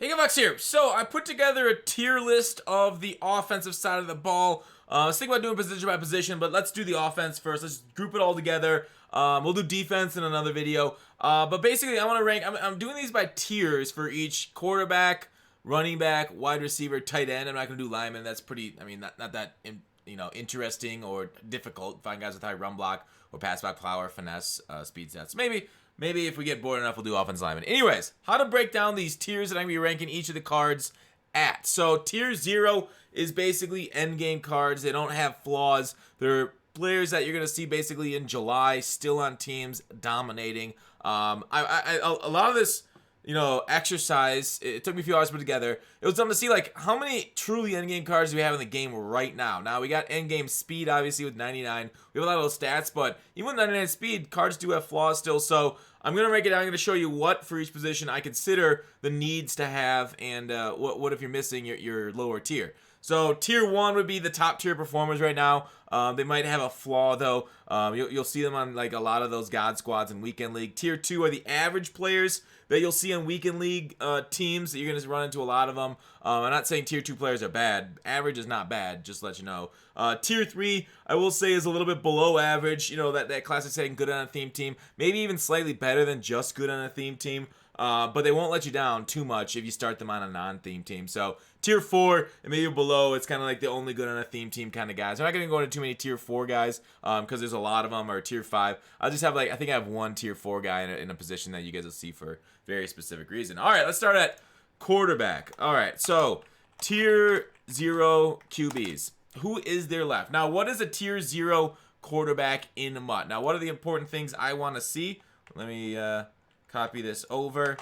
Hey, Halfbacks here. So I put together a tier list of the offensive side of the ball. I was thinking about doing position by position, but let's do the offense first. Let's group it all together. We'll do defense in another video. But basically, I want to rank. I'm doing these by tiers for each quarterback, running back, wide receiver, tight end. I'm not going to do lineman. That's pretty. I mean, not that interesting or difficult. Find guys with high run block or pass block power, finesse, speed sets. Maybe if we get bored enough, we'll do offensive lineman. Anyways, how to break down these tiers that I'm going to be ranking each of the cards at. So tier 0 is basically endgame cards. They don't have flaws. They're players that you're going to see basically in July, still on teams, dominating. A lot of this exercise, it took me a few hours to put together. It was done to see like how many truly endgame cards do we have in the game right now. Now we got endgame speed obviously with 99. We have a lot of those stats, but even with 99 speed, cards do have flaws still. So I'm gonna break it down. I'm gonna show you what for each position I consider the needs to have, and what if you're missing your lower tier. So tier 1 would be the top tier performers right now. They might have a flaw though. You'll see them on like a lot of those God squads in weekend league. Tier 2 are the average players that you'll see on weekend league teams. That you're gonna run into a lot of them. I'm not saying tier 2 players are bad. Average is not bad, just to let you know. Tier 3 I will say is a little bit below average. That classic saying good on a theme team, maybe even slightly better than just good on a theme team. But they won't let you down too much if you start them on a non-theme team. So tier 4 and maybe below, it's kind of like the only good on a theme team kind of guys. I'm not going to go into too many tier 4 guys because there's a lot of them, or tier 5. I'll just have I think I have one tier 4 guy in a position that you guys will see for very specific reason. All right, let's start at quarterback. All right, so tier 0 QBs. Who is there left? Now, what is a tier 0 quarterback in MUT? Now, what are the important things I want to see? Let me copy this over.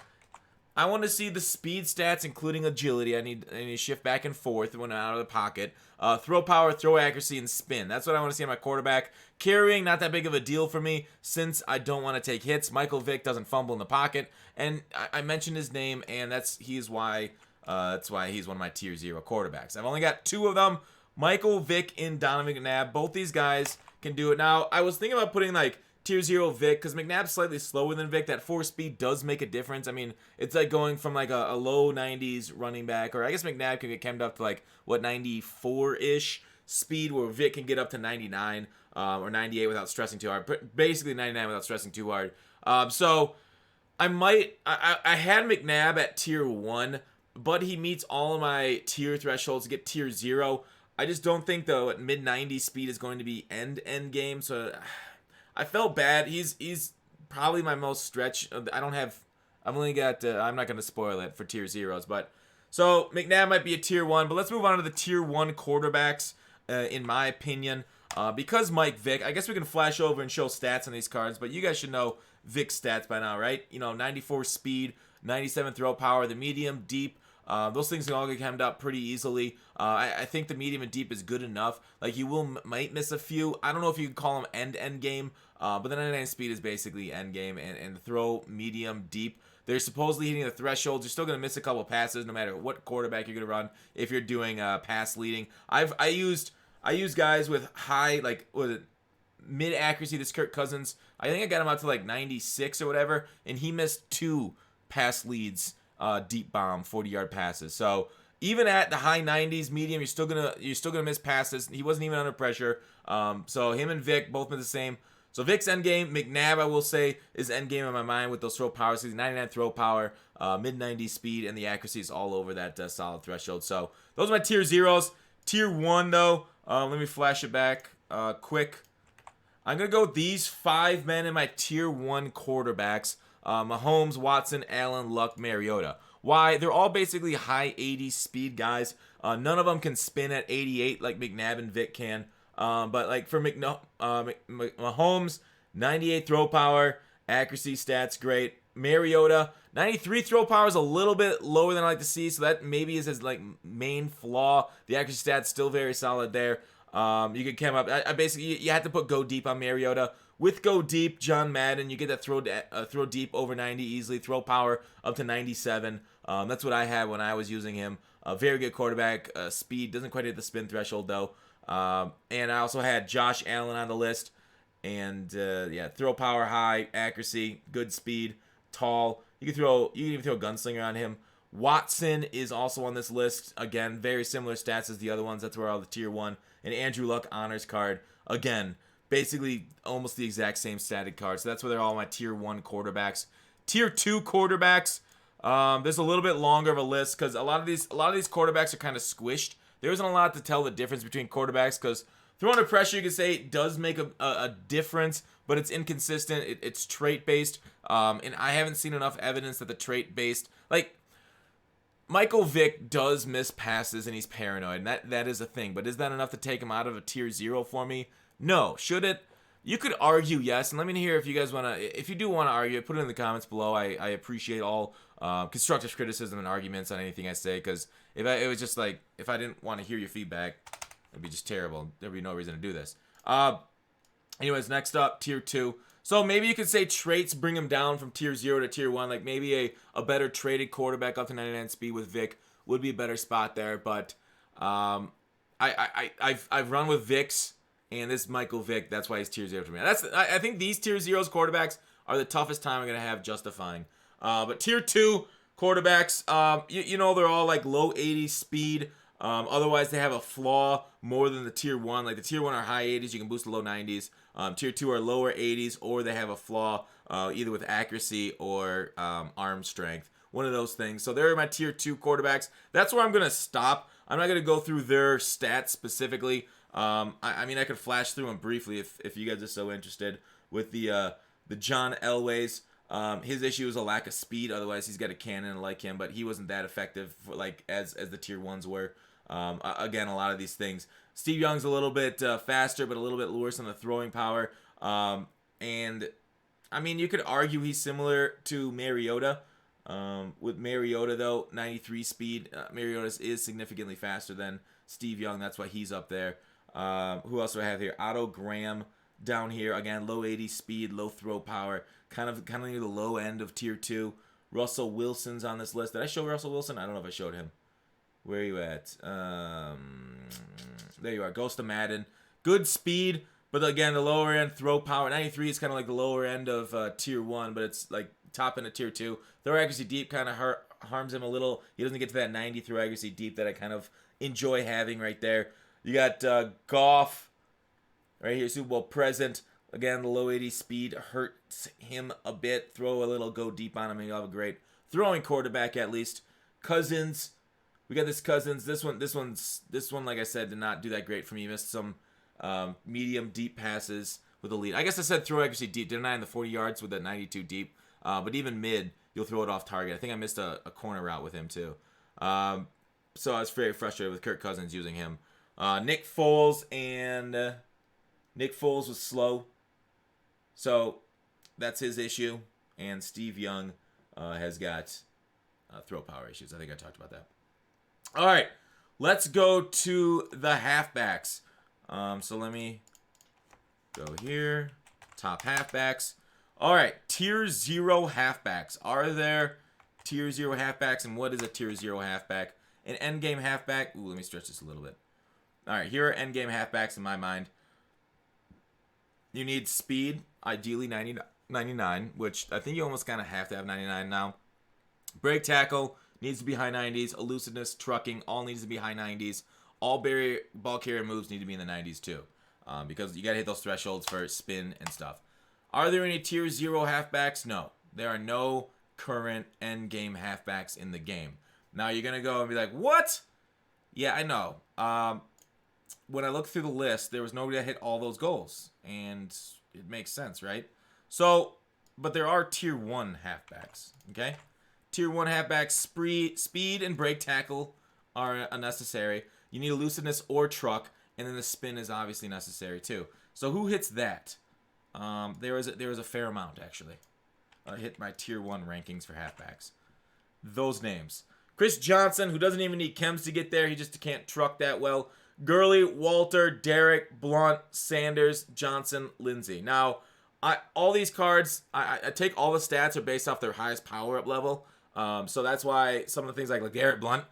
I want to see the speed stats, including agility. I need to shift back and forth when I'm out of the pocket. Throw power, throw accuracy, and spin. That's what I want to see on my quarterback. Carrying, not that big of a deal for me since I don't want to take hits. Michael Vick doesn't fumble in the pocket, and I mentioned his name, and that's why he's one of my tier 0 quarterbacks. I've only got 2 of them, Michael Vick and Donovan McNabb. Both these guys can do it. Now, I was thinking about putting like tier 0 Vic, because McNabb's slightly slower than Vic. That 4 speed does make a difference. I mean, it's like going from like a low 90s running back, or I guess McNabb can get chemmed up to like, 94-ish speed, where Vic can get up to 99 or 98 without stressing too hard. But basically 99 without stressing too hard. So I had McNabb at tier 1, but he meets all of my tier thresholds to get tier 0. I just don't think, though, at mid-90s speed is going to be end game, so I felt bad. He's probably my most stretch. I've only got, I'm not going to spoil it for tier 0s, but so McNabb might be a tier 1, but let's move on to the tier 1 quarterbacks, in my opinion. Because Mike Vick, I guess we can flash over and show stats on these cards, but you guys should know Vick's stats by now, right? 94 speed, 97 throw power, the medium, deep. Those things can all get hemmed up pretty easily. I think the medium and deep is good enough. Like, you might miss a few. I don't know if you could call them end game, but the 99 speed is basically end game, and the throw, medium, deep. They're supposedly hitting the thresholds. You're still going to miss a couple passes no matter what quarterback you're going to run if you're doing pass leading. I used guys with high, like, mid accuracy. This Kirk Cousins, I think I got him out to like 96 or whatever, and he missed 2 pass leads, deep bomb 40-yard passes. So even at the high 90s medium, you're still gonna miss passes. He wasn't even under pressure. So him and Vic both been the same. So Vic's endgame. McNabb, I will say, is endgame in my mind with those throw powers. He's 99 throw power, mid 90s speed, and the accuracy is all over that solid threshold. So those are my tier 0s. Tier 1 though, let me flash it back quick. I'm gonna go with these 5 men in my tier 1 quarterbacks. Mahomes, Watson, Allen, Luck, Mariota. Why? They're all basically high 80s speed guys. None of them can spin at 88 like McNabb and Vic can. But like for Mahomes, 98 throw power, accuracy stats great. Mariota, 93 throw power is a little bit lower than I like to see, so that maybe is his like main flaw. The accuracy stats still very solid there. You could come up. I basically, you have to put go deep on Mariota. With go deep, John Madden, you get that throw deep over 90 easily. Throw power up to 97. That's what I had when I was using him. A very good quarterback. Speed doesn't quite hit the spin threshold though. And I also had Josh Allen on the list. And yeah, throw power high, accuracy, good speed, tall. You can even throw a gunslinger on him. Watson is also on this list. Again, very similar stats as the other ones. That's where all the tier 1. And Andrew Luck honors card. Again, basically almost the exact same static card. So that's where they're all my tier 1 quarterbacks. Tier 2 quarterbacks. There's a little bit longer of a list because a lot of these quarterbacks are kind of squished. There isn't a lot to tell the difference between quarterbacks because throw under pressure, you can say it does make a difference, but it's inconsistent. It's trait-based, and I haven't seen enough evidence that the trait-based, like, Michael Vick does miss passes and he's paranoid, and that is a thing, but is that enough to take him out of a tier 0 for me? No. Should it? You could argue yes, and let me hear if you guys want to, if you do want to argue, put it in the comments below. I appreciate all constructive criticism and arguments on anything I say, because it was just like, if I didn't want to hear your feedback, it'd be just terrible. There'd be no reason to do this. Anyways, next up, tier 2. So maybe you could say traits bring him down from tier 0 to tier 1. Like maybe a better traded quarterback up to 99 speed with Vic would be a better spot there. But I've run with Vicks, and this Michael Vick, that's why he's tier 0 for me. I think these tier 0's quarterbacks are the toughest time I'm going to have justifying. But tier 2 quarterbacks, you know, they're all like low 80s speed. Otherwise, they have a flaw more than the tier 1. Like the tier 1 are high 80s. You can boost to low 90s. Tier 2 are lower 80s, or they have a flaw either with accuracy or arm strength. One of those things. So they're my tier 2 quarterbacks. That's where I'm going to stop. I'm not going to go through their stats specifically. I mean, I could flash through them briefly if you guys are so interested. With the John Elways, his issue is a lack of speed. Otherwise, he's got a cannon like him, but he wasn't that effective for, like as the tier 1s were. Again, a lot of these things. Steve Young's a little bit faster, but a little bit worse on the throwing power. And I mean, you could argue he's similar to Mariota. With Mariota, though, 93 speed. Mariota is significantly faster than Steve Young. That's why he's up there. Who else do I have here? Otto Graham down here. Again, low 80 speed, low throw power. Kind of near the low end of tier 2. Russell Wilson's on this list. Did I show Russell Wilson? I don't know if I showed him. Where are you at? There you are. Ghost of Madden. Good speed, but again, the lower end throw power. 93 is kind of like the lower end of tier 1, but it's like top end of tier 2. Throw accuracy deep kind of harms him a little. He doesn't get to that 90 throw accuracy deep that I kind of enjoy having right there. You got Goff right here, Super Bowl present. Again, the low 80 speed hurts him a bit. Throw a little, go deep on him, and you'll have a great throwing quarterback at least. Cousins. We got this Cousins. This one, like I said, did not do that great for me. He missed some medium deep passes with a lead. I guess I said throw accuracy deep, didn't I? In the 40 yards with that 92 deep. But even mid, you'll throw it off target. I think I missed a corner route with him too. So I was very frustrated with Kirk Cousins using him. Nick Foles was slow. So that's his issue. And Steve Young has got throw power issues. I think I talked about that. All right, let's go to the halfbacks. So let me go here. Top halfbacks. All right, tier 0 halfbacks. Are there tier 0 halfbacks, and what is a tier 0 halfback? An endgame halfback. Ooh, let me stretch this a little bit. All right, here are endgame halfbacks in my mind. You need speed, ideally 99, which I think you almost kind of have to have 99 now. Break tackle. Needs to be high 90s. Elusiveness, trucking, all needs to be high 90s. All barrier ball carrier moves need to be in the 90s too. Because you got to hit those thresholds for spin and stuff. Are there any tier 0 halfbacks? No. There are no current end game halfbacks in the game. Now you're going to go and be like, what? Yeah, I know. When I looked through the list, there was nobody that hit all those goals. And it makes sense, right? So, but there are tier 1 halfbacks. Okay? Tier 1 halfbacks, speed and break tackle are unnecessary. You need elusiveness or truck, and then the spin is obviously necessary too. So who hits that? There is a fair amount, actually. I hit my tier 1 rankings for halfbacks. Those names. Chris Johnson, who doesn't even need chems to get there. He just can't truck that well. Gurley, Walter, Derek, Blunt, Sanders, Johnson, Lindsey. Now, all these cards, I take all the stats are based off their highest power-up level. So that's why some of the things like LeGarrette Blount,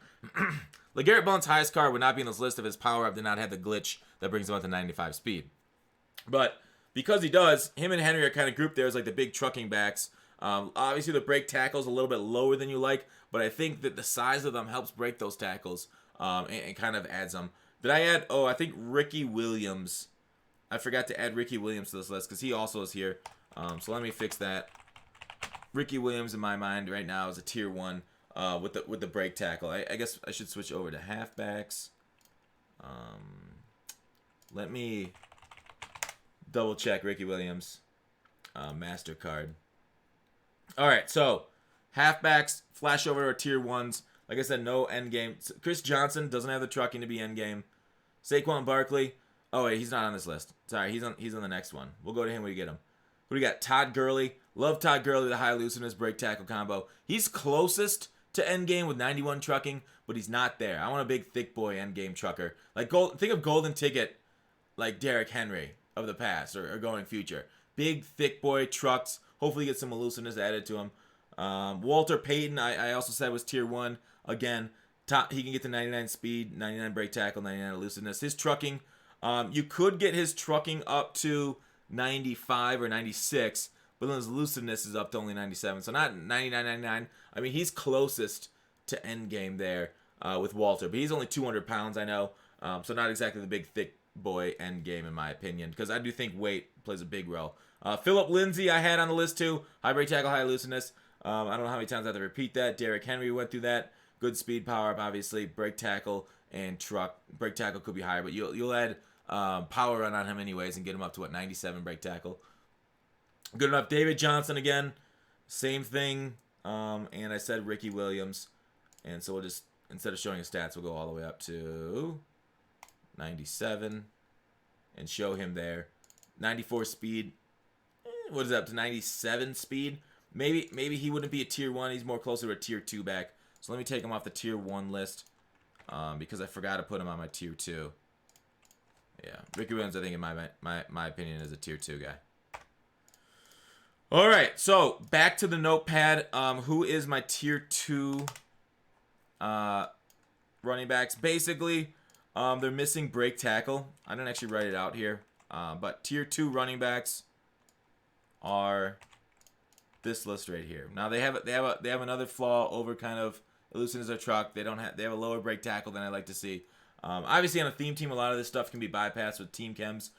LeGarrette Blount's highest card would not be in this list if his power-up did not have the glitch that brings him up to 95 speed. But because he does, him and Henry are kind of grouped there as like the big trucking backs. Obviously, the break tackle is a little bit lower than you like, but I think that the size of them helps break those tackles and kind of adds them. Did I add? Oh, I think Ricky Williams. I forgot to add Ricky Williams to this list because he also is here. So let me fix that. Ricky Williams in my mind right now is a tier 1 with the break tackle. I guess I should switch over to halfbacks. Let me double check Ricky Williams MasterCard. All right, so halfbacks flash over to our tier 1s. Like I said, no end game. Chris Johnson doesn't have the trucking to be end game. Saquon Barkley. Oh wait, he's not on this list. Sorry, he's on the next one. We'll go to him when we get him. Who do we got? Todd Gurley. Love Todd Gurley, the high looseness break tackle combo. He's closest to end game with 91 trucking, but he's not there. I want a big thick boy end game trucker. Like think of golden ticket, like Derrick Henry of the past or going future. Big thick boy trucks. Hopefully get some elusiveness added to him. Walter Payton, I also said was tier 1. Again, he can get to 99 speed, 99 break tackle, 99 elusiveness. His trucking, you could get his trucking up to 95 or 96, but then his elusiveness is up to only 97. So not 99, 99. I mean, he's closest to end game there with Walter, but he's only 200 pounds, I know. So not exactly the big, thick boy end game, in my opinion, because I do think weight plays a big role. Philip Lindsay I had on the list too. High break tackle, high elusiveness. I don't know how many times I have to repeat that. Derrick Henry went through that. Good speed, power up, obviously. Break tackle and truck. Break tackle could be higher, but you'll add power run on him anyways and get him up to, what, 97 break tackle. Good enough. David Johnson again. Same thing. And I said Ricky Williams. And so we'll just, instead of showing his stats, we'll go all the way up to 97 and show him there. 94 speed. What is that, up to 97 speed? Maybe he wouldn't be a tier 1. He's more closer to a tier 2 back. So let me take him off the tier 1 list because I forgot to put him on my tier 2. Yeah, Ricky Williams, I think, in my opinion, is a tier 2 guy. All right, so back to the notepad. Who is my tier 2 running backs? Basically, they're missing break tackle. I didn't actually write it out here, but tier 2 running backs are this list right here. Now they have another flaw over kind of elusiveness of truck. They have a lower break tackle than I like to see. Obviously on a theme team, a lot of this stuff can be bypassed with team chems,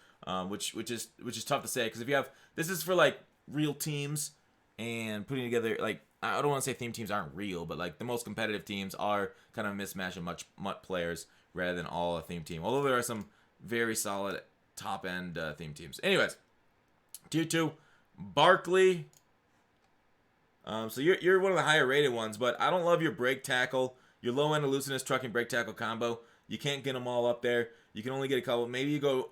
which is tough to say because if you have, this is for like real teams and putting together, like, I don't want to say theme teams aren't real, but like the most competitive teams are kind of a mismatch of mutt players rather than all a theme team. Although there are some very solid top end theme teams. Anyways, tier 2, Barkley. So you're one of the higher rated ones, but I don't love your break tackle, your low end elusiveness trucking break tackle combo. You can't get them all up there. You can only get a couple. Maybe you go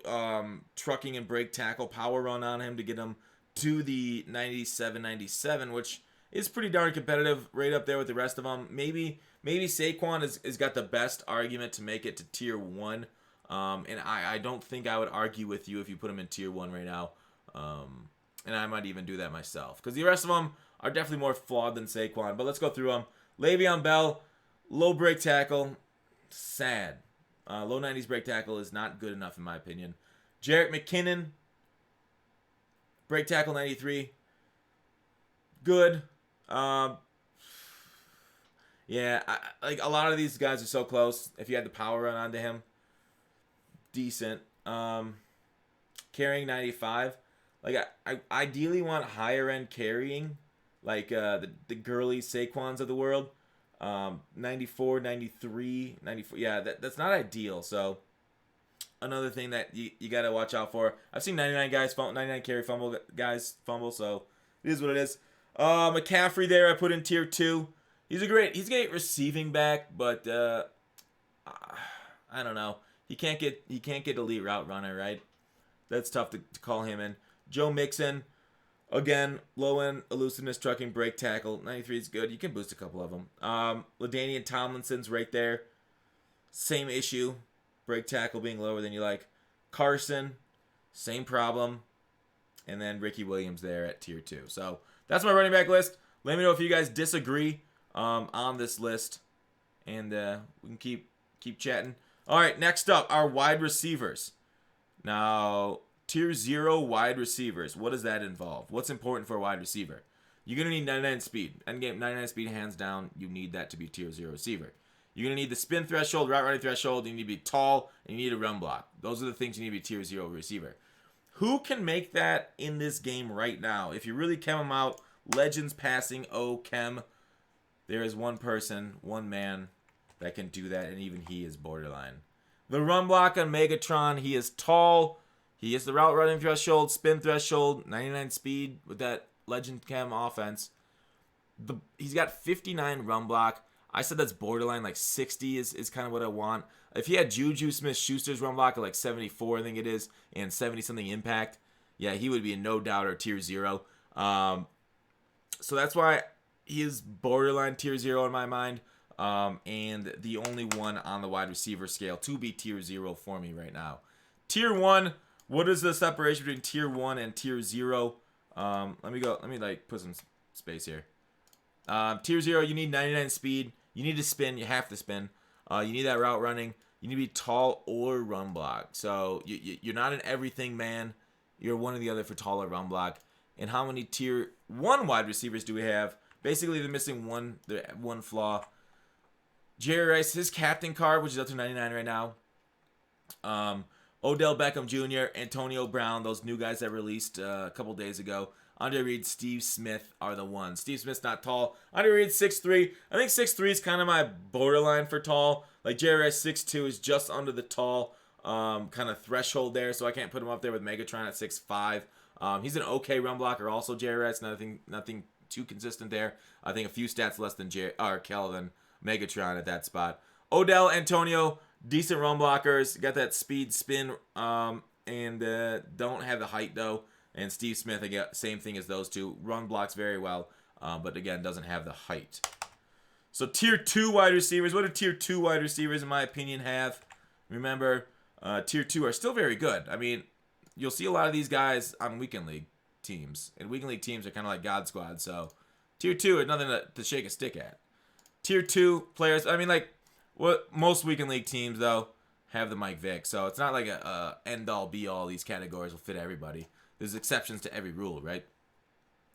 trucking and break tackle power run on him to get him to the 97, 97, which is pretty darn competitive right up there with the rest of them. Maybe Saquon has got the best argument to make it to tier 1. And I don't think I would argue with you if you put him in tier 1 right now. And I might even do that myself because the rest of them are definitely more flawed than Saquon. But let's go through them. Le'Veon Bell, low break tackle, sad. Low 90s break tackle is not good enough in my opinion. Jerick McKinnon, break tackle 93, good. Yeah, like a lot of these guys are so close. If you had the power run onto him, decent. Carrying 95. Like I ideally want higher end carrying, like the Gurley Saquons of the world. 94, 93, 94. Yeah, that's not ideal. So another thing that you got to watch out for. I've seen 99 carry fumble guys fumble, so it is what it is. McCaffrey there I put in tier 2. He's a great receiving back, but I don't know. He can't get elite route runner, right? That's tough to call him in. Joe Mixon, again, low end elusiveness trucking break tackle. 93 is good. You can boost a couple of them. LaDainian Tomlinson's right there. Same issue. Break tackle being lower than you like. Carson, same problem. And then Ricky Williams there at tier 2. So that's my running back list. Let me know if you guys disagree on this list. And we can keep chatting. All right, next up, our wide receivers. Now, tier 0 wide receivers. What does that involve? What's important for a wide receiver? You're going to need 99 speed. Endgame 99 speed, hands down. You need that to be tier 0 receiver. You're going to need the spin threshold, route running threshold. You need to be tall, and you need a run block. Those are the things you need to be tier 0 receiver. Who can make that in this game right now? If you really chem them out, Legends passing, chem. There is one person, one man that can do that, and even he is borderline. The run block on Megatron, he is tall. He has the route running threshold, spin threshold, 99 speed with that Legend Chem offense. He's got 59 run block. I said that's borderline, like 60 is kind of what I want. If he had Juju Smith-Schuster's run block at like 74, I think it is, and 70-something impact, yeah, he would be a no-doubter tier 0. So that's why he is borderline tier 0 in my mind, and the only one on the wide receiver scale to be tier 0 for me right now. Tier 1, what is the separation between tier 1 and tier 0? Let me like put some space here. Tier 0, you need 99 speed. You need to spin. You have to spin. You need that route running. You need to be tall or run block. So you're not an everything man. You're one or the other for tall or run block. And how many tier 1 wide receivers do we have? Basically, they're missing one flaw. Jerry Rice, his captain card, which is up to 99 right now. Odell Beckham Jr., Antonio Brown, those new guys that released a couple days ago. Andre Reed, Steve Smith are the ones. Steve Smith's not tall. Andre Reed 6'3". I think 6'3" is kind of my borderline for tall. Like Jerry Rice 6'2" is just under the tall kind of threshold there, so I can't put him up there with Megatron at 6'5". He's an okay run blocker also, Jerry Rice. Nothing too consistent there. I think a few stats less than Kelvin Megatron at that spot. Odell, Antonio, decent run blockers. Got that speed, spin, and don't have the height though. And Steve Smith, again, same thing as those two. Run blocks very well, but again, doesn't have the height. So tier 2 wide receivers. What do tier 2 wide receivers, in my opinion, have? Remember, tier 2 are still very good. I mean, you'll see a lot of these guys on weekend league teams. And weekend league teams are kind of like God Squad. So tier 2 is nothing to shake a stick at. Tier 2 players, I mean, like, what most weekend league teams, though, have the Mike Vick. So it's not like a end-all, be-all. These categories will fit everybody. There's exceptions to every rule, right?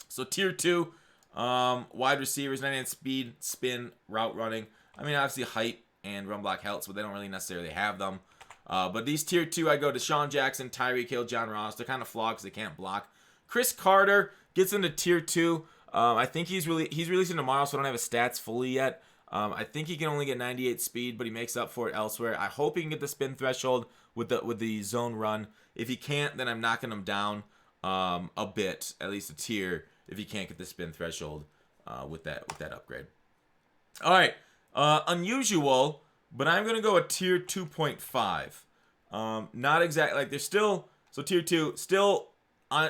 So tier 2, wide receivers, 99 speed, spin, route running. I mean, obviously height and run block helps, but they don't really necessarily have them. But these tier 2, I go to Deshaun Jackson, Tyreek Hill, John Ross. They're kind of flawed because they can't block. Chris Carter gets into tier 2. I think he's releasing tomorrow, so I don't have his stats fully yet. I think he can only get 98 speed, but he makes up for it elsewhere. I hope he can get the spin threshold with the zone run. If he can't, then I'm knocking him down a bit, at least a tier, if he can't get the spin threshold with that upgrade. All right, unusual, but I'm gonna go a tier 2.5. Not exactly like they're still tier 2 still.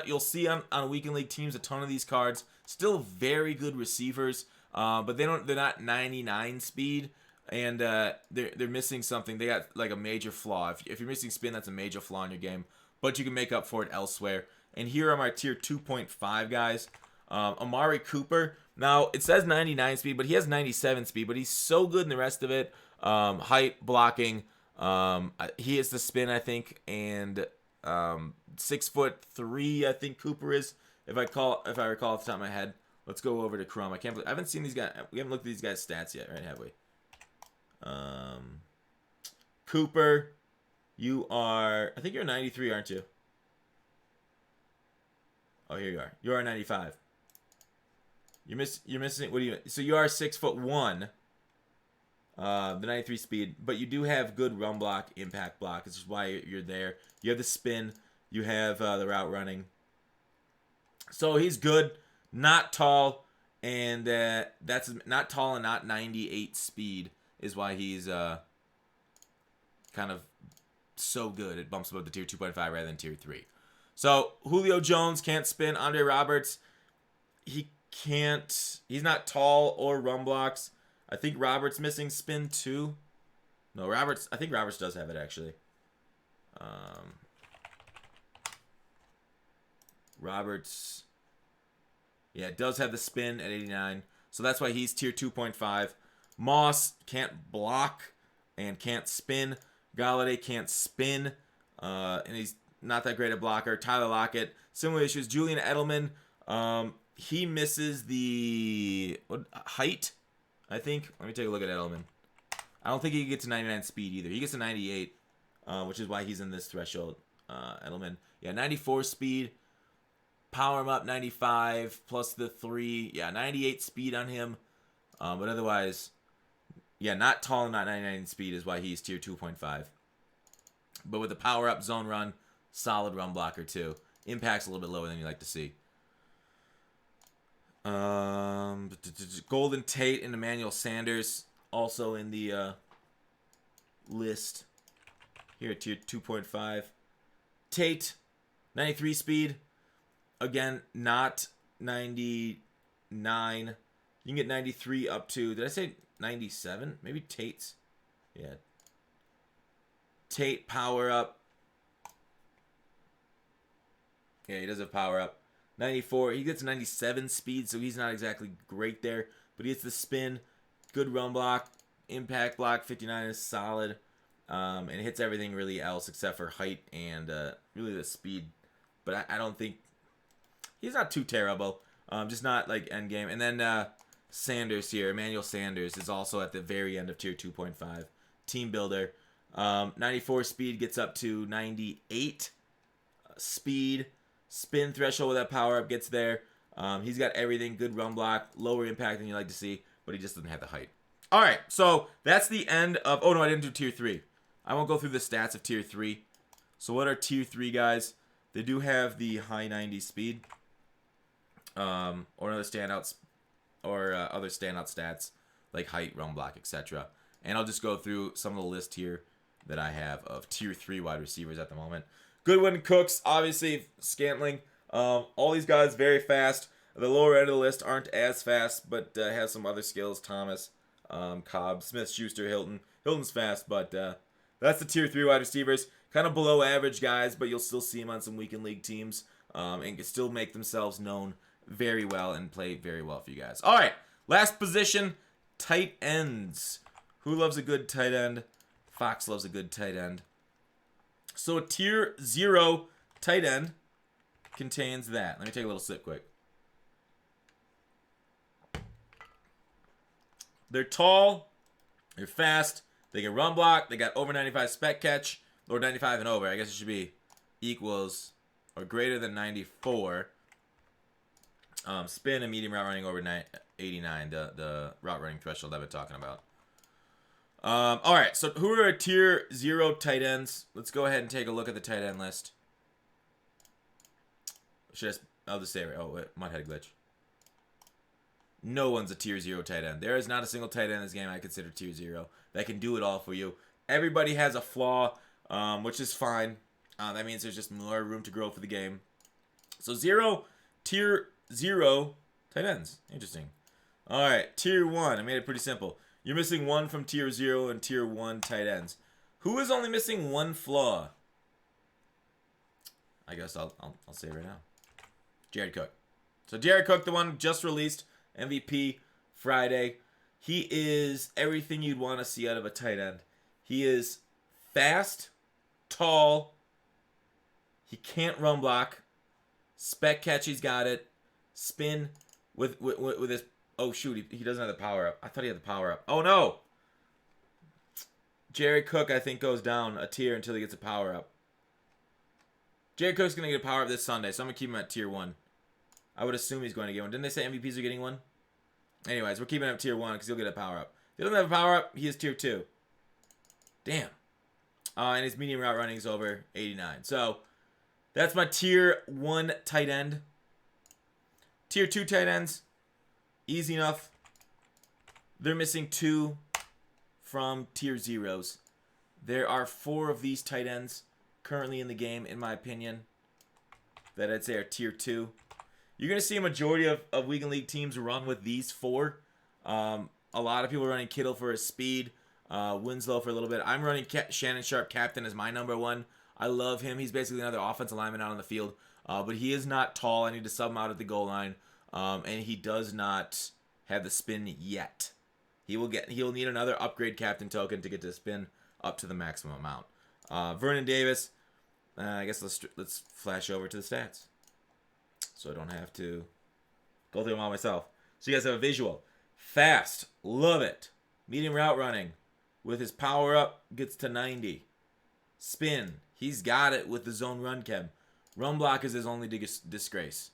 You'll see on weekend league teams a ton of these cards. Still very good receivers, but they're not 99 speed, and they're missing something. They got like a major flaw. If you're missing spin, that's a major flaw in your game, but you can make up for it elsewhere. And here are my tier 2.5 guys. Amari Cooper. Now, it says 99 speed, but he has 97 speed, but he's so good in the rest of it. Height, blocking. He is the spin, I think, and 6'3", I think Cooper is. If I recall off the top of my head. Let's go over to Chrome. I haven't seen these guys. We haven't looked at these guys' stats yet, right? Have we? Cooper, you are. I think you're 93, aren't you? Oh, here you are. You are 95. You're missing. What do you? So you are 6'1". The 93 speed, but you do have good run block, impact block. This is why you're there. You have the spin. You have the route running. So he's good, not tall, and that's not tall and not 98 speed is why he's kind of so good. It bumps above the tier 2.5 rather than tier 3. So Julio Jones can't spin. Andre Roberts, he can't. He's not tall or run blocks. I think Roberts missing spin too. No, Roberts. I think Roberts does have it actually. Roberts. Yeah, it does have the spin at 89. So that's why he's tier 2.5. Moss can't block and can't spin. Galladay can't spin. And he's not that great a blocker. Tyler Lockett, similar issues. Julian Edelman. he misses the height, I think. Let me take a look at Edelman. I don't think he can get to 99 speed either. He gets to 98, which is why he's in this threshold. Edelman. Yeah, 94 speed. Power him up 95 plus the 3. Yeah, 98 speed on him. But otherwise, yeah, not tall and not 99 speed is why he's tier 2.5. But with the power up, zone run, solid run blocker too. Impact's a little bit lower than you like to see. Golden Tate and Emmanuel Sanders also in the list here at tier 2.5. Tate, 93 speed. Again, not 99. You can get 93 up to, did I say 97? Maybe Tate's. Yeah. Tate power up. Yeah, he does have power up. 94. He gets 97 speed, so he's not exactly great there. But he gets the spin. Good run block. Impact block. 59 is solid. And it hits everything really else except for height and really the speed. But I don't think... He's not too terrible. Just not like end game. And then Sanders here. Emmanuel Sanders is also at the very end of tier 2.5. Team builder. 94 speed gets up to 98 speed. Spin threshold with that power up gets there. He's got everything. Good run block. Lower impact than you like to see. But he just doesn't have the height. Alright, so that's the end of... Oh no, I didn't do tier 3. I won't go through the stats of tier 3. So what are tier 3 guys? They do have the high 90 speed. Or other standouts. Or other standout stats. Like height, run block, etc. And I'll just go through some of the list here that I have of tier 3 wide receivers at the moment. Goodwin, Cooks, obviously Scantling. All these guys very fast. The lower end of the list aren't as fast, but have some other skills. Thomas, Cobb, Smith, Schuster, Hilton. Hilton's fast, but that's the tier 3 wide receivers. Kind of below average guys, but you'll still see them on some weekend league teams. And can still make themselves known very well and play very well for you guys. All right, last position, tight ends. Who loves a good tight end? Fox loves a good tight end. So a tier 0 tight end contains that. Let me take a little sip quick. They're tall. They're fast. They can run block. They got over 95 spec catch. Or 95 and over. I guess it should be equals or greater than 94. Spin and medium route running over 89. The route running threshold I've been talking about. Alright, so who are our tier 0 tight ends? Let's go ahead and take a look at the tight end list. I'll just say it right. Oh, wait, might have a glitch. No one's a tier 0 tight end. There is not a single tight end in this game I consider tier 0 that can do it all for you. Everybody has a flaw, which is fine. That means there's just more room to grow for the game. So tier 0 tight ends. Interesting. Alright, tier 1. I made it pretty simple. You're missing one from tier 0 and tier 1 tight ends. Who is only missing one flaw? I guess I'll say it right now. Jared Cook. So Jared Cook, the one just released, MVP Friday. He is everything you'd want to see out of a tight end. He is fast, tall. He can't run block. Spec catch, he's got it. Spin with his... Oh, shoot, he doesn't have the power up. I thought he had the power up. Oh, no! Jared Cook, I think, goes down a tier until he gets a power up. Jared Cook's going to get a power up this Sunday, so I'm going to keep him at tier 1. I would assume he's going to get one. Didn't they say MVPs are getting one? Anyways, we're keeping him at tier 1 because he'll get a power up. If he doesn't have a power up, he is tier 2. Damn. And his medium route running is over 89. So, that's my tier 1 tight end. Tier 2 tight ends. Easy enough. They're missing 2 from tier 0s. There are 4 of these tight ends currently in the game, in my opinion, that I'd say are tier 2. You're going to see a majority of weekend league teams run with these 4. A lot of people are running Kittle for his speed. Winslow for a little bit. I'm running Shannon Sharp captain as my number 1. I love him. He's basically another offensive lineman out on the field. But he is not tall. I need to sub him out at the goal line. And he does not have the spin yet. He'll need another upgrade captain token to get the spin up to the maximum amount. Vernon Davis. I guess let's flash over to the stats, so I don't have to go through them all myself. So you guys have a visual. Fast, love it. Medium route running. With his power up, gets to 90. Spin, he's got it with the zone run chem. Run block is his only disgrace.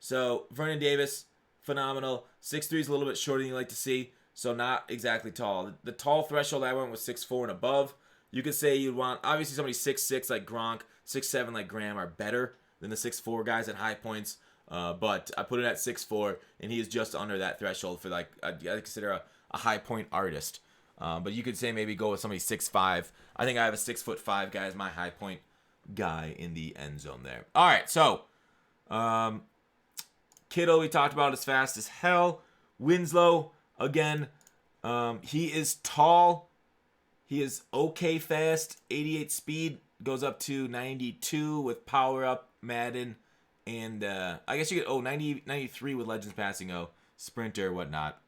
So, Vernon Davis, phenomenal. 6'3" is a little bit shorter than you like to see, so not exactly tall. The tall threshold I went was 6'4" and above. You could say you'd want, obviously somebody 6'6" like Gronk, 6'7" like Graham are better than the 6'4" guys at high points. But I put it at 6'4", and he is just under that threshold for like, I consider a high point artist. But you could say maybe go with somebody 6'5". I think I have a 6'5" guy as my high point guy in the end zone there. All right, so Kittle we talked about is fast as hell. Winslow, again, he is tall. He is okay fast. 88 speed, goes up to 92 with power up, Madden, and I guess you get 93 with Legends Passing sprinter, whatnot.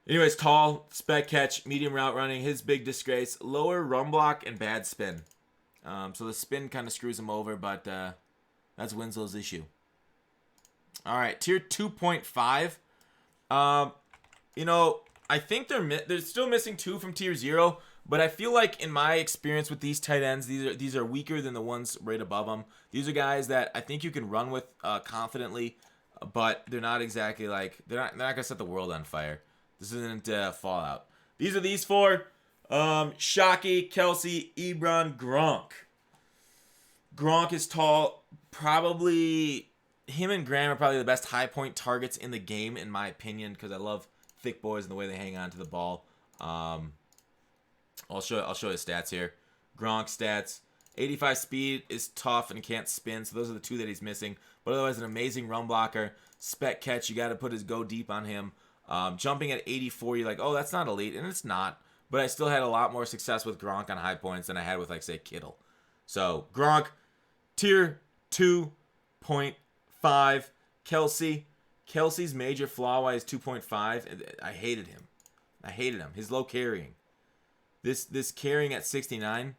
Anyways, tall, spec catch, medium route running. His big disgrace, lower run block and bad spin. So the spin kind of screws him over, but that's Winslow's issue. All right, tier 2.5. I think they're still missing 2 from tier 0, but I feel like in my experience with these tight ends, these are weaker than the ones right above them. These are guys that I think you can run with confidently, but they're not exactly like they're not gonna set the world on fire. This isn't Fallout. These are these 4. Shockey, Kelsey, Ebron, Gronk. Gronk is tall. Probably him and Graham are probably the best high point targets in the game, in my opinion, because I love thick boys and the way they hang on to the ball. I'll show his stats here. Gronk stats. 85 speed is tough and can't spin, so those are the 2 that he's missing. But otherwise, an amazing run blocker. Spec catch, you got to put his go deep on him. Jumping at 84, you're like, oh, that's not elite, and it's not. But I still had a lot more success with Gronk on high points than I had with, like, say, Kittle. So, Gronk, tier 2.5. Kelsey's major flaw-wise 2.5. I hated him. His low carrying. This carrying at 69.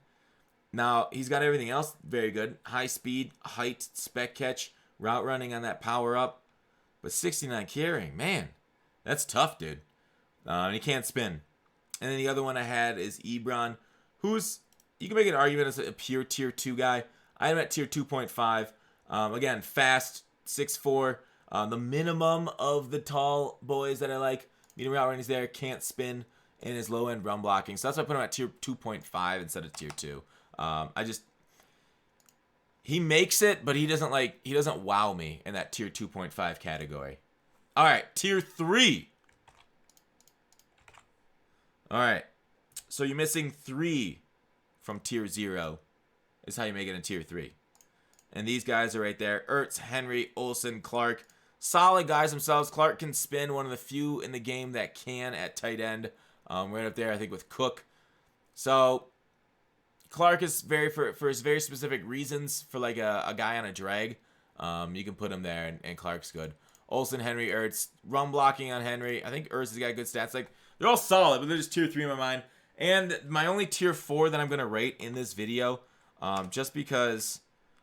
Now, he's got everything else very good. High speed, height, spec catch, route running on that power up. But 69 carrying, man. That's tough, dude. And he can't spin. And then the other one I had is Ebron, who's, you can make an argument as a pure tier 2 guy. I am at tier 2.5. Again, fast, 6'4". The minimum of the tall boys that I like. Medium route running is there, can't spin, and his low end run blocking. So that's why I put him at tier 2.5 instead of tier 2. He makes it, but he doesn't wow me in that tier 2.5 category. All right, tier 3. All right, so you're missing 3 from tier 0 is how you make it in tier 3. And these guys are right there. Ertz, Henry, Olsen, Clark. Solid guys themselves. Clark can spin, one of the few in the game that can at tight end. Right up there, I think, with Cook. So Clark is for his very specific reasons, for like a guy on a drag. You can put him there, and Clark's good. Olsen, Henry, Ertz. Run blocking on Henry. I think Ertz has got good stats. Like, they're all solid, but they're just tier 3 in my mind. And my only tier 4 that I'm going to rate in this video, just because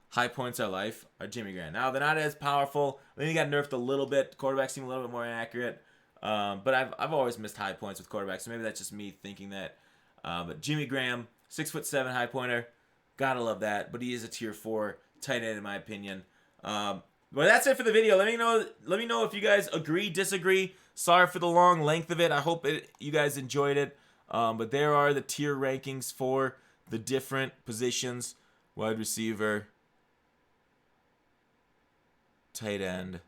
high points are life, are Jimmy Graham. Now, they're not as powerful. Then he got nerfed a little bit. Quarterbacks seem a little bit more inaccurate. But I've always missed high points with quarterbacks, so maybe that's just me thinking that. But Jimmy Graham, 6'7" high pointer. Gotta love that. But he is a tier 4 tight end in my opinion. But that's it for the video. Let me know if you guys agree, disagree. Sorry for the long length of it. I hope you guys enjoyed it. But there are the tier rankings for the different positions: wide receiver, tight end,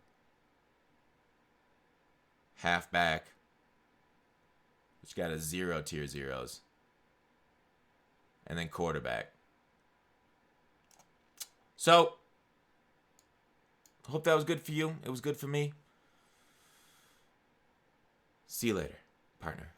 halfback, which got a 0 tier 0s, and then quarterback. So, hope that was good for you. It was good for me. See you later, partner.